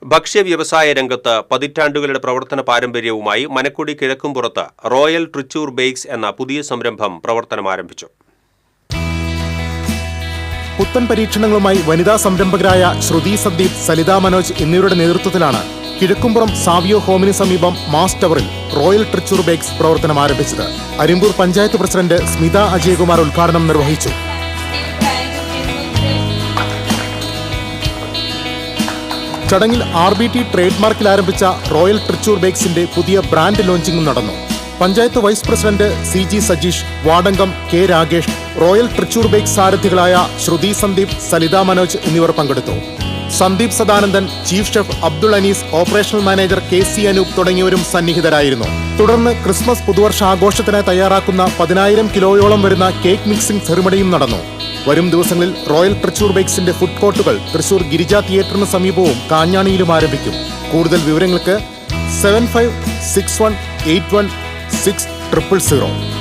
ഭക്ഷ്യ വ്യവസായ രംഗത്ത് പതിറ്റാണ്ടുകളുടെ പ്രവർത്തന പാരമ്പര്യവുമായി മനക്കുടി കിഴക്കുംപുറത്ത് റോയൽ ട്രിച്ചൂർ ബേക്സ് എന്ന പുതിയ സംരംഭം പ്രവർത്തനം ആരംഭിച്ചു. പുത്തൻ പരീക്ഷണങ്ങളുമായി വനിതാ സംരംഭകരായ ശ്രുതി സന്ദീപ്, സലിത മനോജ് എന്നിവരുടെ നേതൃത്വത്തിലാണ് കിഴക്കുംപുറം സാവിയോ ഹോമിന് സമീപം മാസ് ടവറിൽ റോയൽ ട്രിച്ചൂർ ബേക്സ് പ്രവർത്തനം ആരംഭിച്ചത്. അരിമ്പൂർ പഞ്ചായത്ത് പ്രസിഡന്റ് സ്മിത അജയകുമാർ ഉദ്ഘാടനം നിർവഹിച്ചു. ചടങ്ങിൽ RBT ട്രേഡ് മാർക്കിൽ ആരംഭിച്ച റോയൽ ട്രിച്ചൂർ ബേക്സിന്റെ പുതിയ ബ്രാൻഡ് ലോഞ്ചിംഗും നടന്നു. Panchayat vice president CG Sajeesh, വാർഡംഗം K Rakesh, royal Trichur bakes സാരഥികളായ ശ്രുതി സന്ദീപ്, സലിത മനോജ് എന്നിവർ പങ്കെടുത്തു. Sandeep Sadanandan, chief chef Abdul Anees, operational manager KC Anoop തുടങ്ങിയവരും സന്നിഹിതരായിരുന്നു. തുടർന്ന് ക്രിസ്മസ് പുതുവർഷ ആഘോഷത്തിന് തയ്യാറാക്കുന്ന 10,000 കിലോയോളം വരുന്ന കേക്ക് മിക്സിംഗ് സെറിമണിയും നടന്നു. വരും ദിവസങ്ങളിൽ റോയൽ ട്രിച്ചൂർ ബേക്സിന്റെ ഫുഡ് കോർട്ടുകൾ തൃശൂർ ഗിരിജ തിയേറ്ററിന് സമീപവും കാഞ്ഞാണിയിലും ആരംഭിക്കും. കൂടുതൽ വിവരങ്ങൾക്ക് 7561816000.